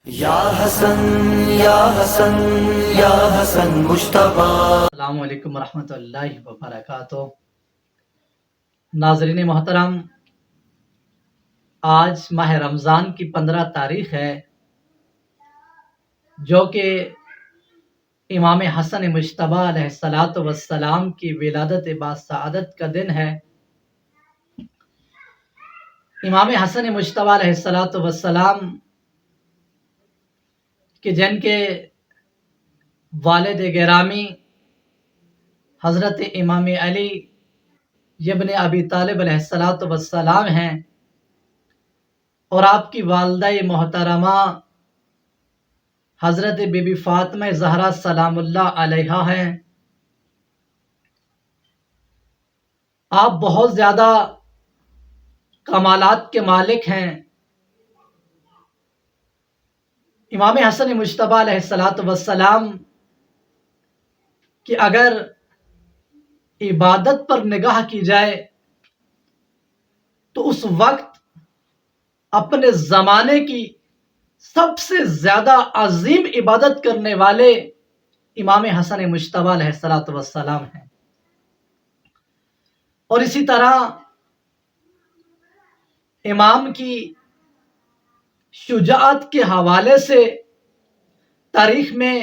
یا حسن یا حسن یا حسن مشتبہ۔ السلام علیکم ورحمۃ اللہ وبرکاتہ۔ ناظرین محترم، آج ماہ رمضان کی 15 تاریخ ہے، جو کہ امام حسن مجتبیٰ علیہ الصلاۃ والسلام کی ولادت باسعادت کا دن ہے۔ امام حسن مجتبیٰ علیہ الصلاۃ والسلام کہ جن کے والد گرامی حضرت امام علی ابن ابی طالب علیہ الصلاۃ والسلام ہیں، اور آپ کی والدہ محترمہ حضرت بی بی فاطمہ زہرا سلام اللہ علیہا ہیں۔ آپ بہت زیادہ کمالات کے مالک ہیں۔ امام حسن مجتبیٰ علیہ الصلاۃ والسلام کہ اگر عبادت پر نگاہ کی جائے تو اس وقت اپنے زمانے کی سب سے زیادہ عظیم عبادت کرنے والے امام حسن مجتبیٰ علیہ الصلاۃ والسلام ہیں۔ اور اسی طرح امام کی شجاعت کے حوالے سے تاریخ میں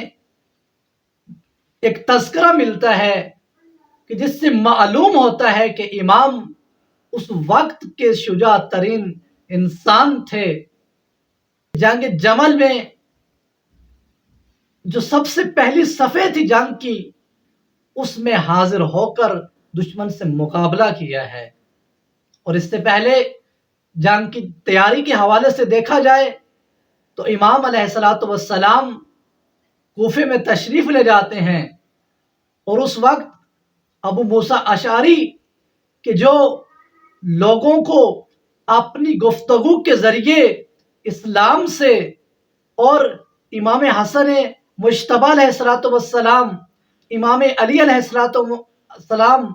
ایک تذکرہ ملتا ہے کہ جس سے معلوم ہوتا ہے کہ امام اس وقت کے شجاع ترین انسان تھے۔ جنگ جمل میں جو سب سے پہلی صفحے تھی جنگ کی، اس میں حاضر ہو کر دشمن سے مقابلہ کیا ہے۔ اور اس سے پہلے جنگ کی تیاری کے حوالے سے دیکھا جائے تو امام علیہ الصلاۃ والسلام کوفے میں تشریف لے جاتے ہیں، اور اس وقت ابو موسیٰ اشعری کہ جو لوگوں کو اپنی گفتگو کے ذریعے اسلام سے اور امام حسن مجتبیٰ علیہ الصلاۃ والسلام، امام علی علیہ الصلاۃ والسلام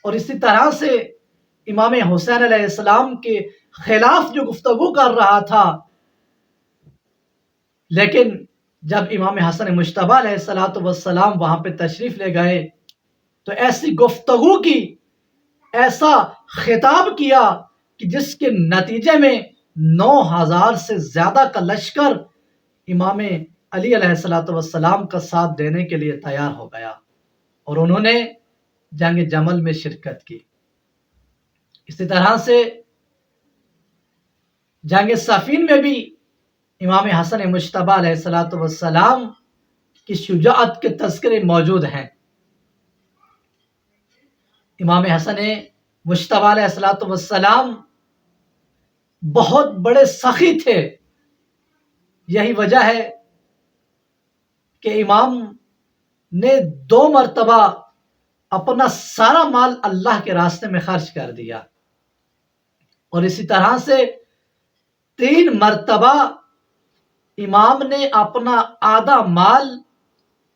اور اسی طرح سے امام حسین علیہ السلام کے خلاف جو گفتگو کر رہا تھا، لیکن جب امام حسن مجتبیٰ علیہ الصلاۃ والسلام وہاں پہ تشریف لے گئے تو ایسی گفتگو کی، ایسا خطاب کیا کہ جس کے نتیجے میں 9000 سے زیادہ کا لشکر امام علی علیہ الصلاۃ والسلام کا ساتھ دینے کے لیے تیار ہو گیا، اور انہوں نے جنگ جمل میں شرکت کی۔ اسی طرح سے جنگ صفین میں بھی امام حسن مجتبیٰ علیہ الصلاۃ والسلام کی شجاعت کے تذکرے موجود ہیں۔ امام حسن مجتبیٰ علیہ الصلاۃ والسلام بہت بڑے سخی تھے۔ یہی وجہ ہے کہ امام نے 2 مرتبہ اپنا سارا مال اللہ کے راستے میں خرچ کر دیا، اور اسی طرح سے 3 مرتبہ امام نے اپنا آدھا مال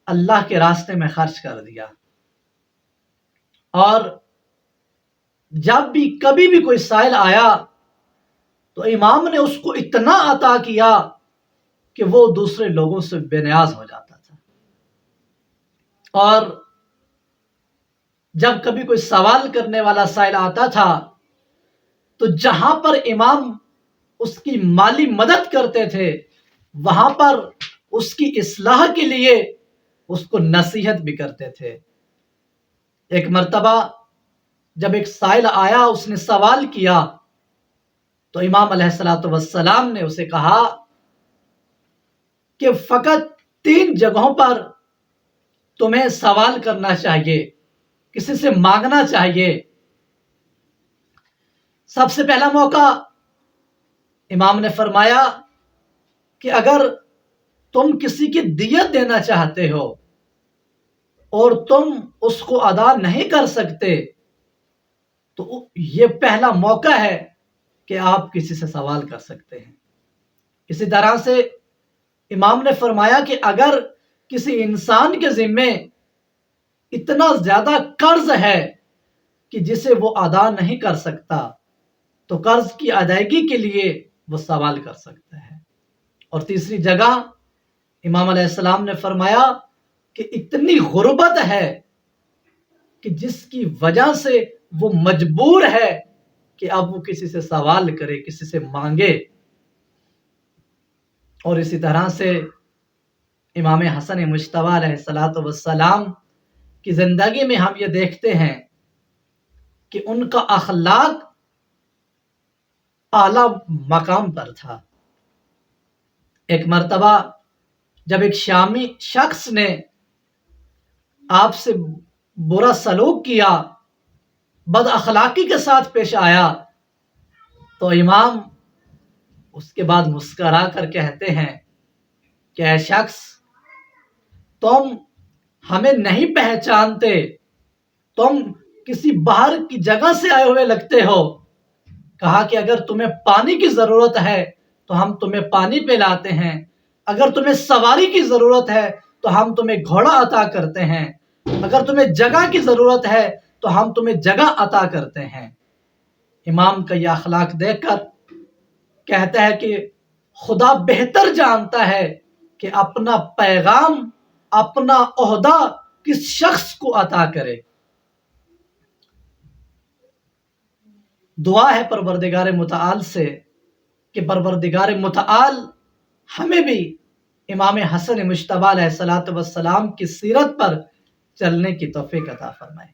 اللہ کے راستے میں خرچ کر دیا۔ اور جب بھی کبھی بھی کوئی سائل آیا تو امام نے اس کو اتنا عطا کیا کہ وہ دوسرے لوگوں سے بے نیاز ہو جاتا تھا۔ اور جب کبھی کوئی سوال کرنے والا سائل آتا تھا تو جہاں پر امام اس کی مالی مدد کرتے تھے، وہاں پر اس کی اصلاح کے لیے اس کو نصیحت بھی کرتے تھے۔ ایک مرتبہ جب ایک سائل آیا، اس نے سوال کیا تو امام علیہ الصلاۃ والسلام نے اسے کہا کہ فقط 3 جگہوں پر تمہیں سوال کرنا چاہیے، کسی سے مانگنا چاہیے۔ سب سے پہلا موقع امام نے فرمایا کہ اگر تم کسی کی دیت دینا چاہتے ہو اور تم اس کو ادا نہیں کر سکتے تو یہ پہلا موقع ہے کہ آپ کسی سے سوال کر سکتے ہیں۔ اسی طرح سے امام نے فرمایا کہ اگر کسی انسان کے ذمے اتنا زیادہ قرض ہے کہ جسے وہ ادا نہیں کر سکتا تو قرض کی ادائیگی کے لیے وہ سوال کر سکتا ہے۔ اور تیسری جگہ امام علیہ السلام نے فرمایا کہ اتنی غربت ہے کہ جس کی وجہ سے وہ مجبور ہے کہ اب وہ کسی سے سوال کرے، کسی سے مانگے۔ اور اسی طرح سے امام حسن مجتبیٰ علیہ السلام کی زندگی میں ہم یہ دیکھتے ہیں کہ ان کا اخلاق اعلیٰ مقام پر تھا۔ ایک مرتبہ جب ایک شامی شخص نے آپ سے برا سلوک کیا، بد اخلاقی کے ساتھ پیش آیا، تو امام اس کے بعد مسکرا کر کہتے ہیں کہ اے شخص، تم ہمیں نہیں پہچانتے، تم کسی باہر کی جگہ سے آئے ہوئے لگتے ہو۔ کہا کہ اگر تمہیں پانی کی ضرورت ہے تو ہم تمہیں پانی پلاتے ہیں، اگر تمہیں سواری کی ضرورت ہے تو ہم تمہیں گھوڑا عطا کرتے ہیں، اگر تمہیں جگہ کی ضرورت ہے تو ہم تمہیں جگہ عطا کرتے ہیں۔ امام کا یہ اخلاق دیکھ کر کہتا ہے کہ خدا بہتر جانتا ہے کہ اپنا پیغام، اپنا عہدہ کس شخص کو عطا کرے۔ دعا ہے پروردگار متعال سے کہ پروردگار متعال ہمیں بھی امام حسن مجتبیٰ علیہ السلام کی سیرت پر چلنے کی توفیق عطا فرمائے۔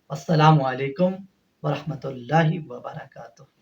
السلام علیکم ورحمۃ اللہ وبرکاتہ۔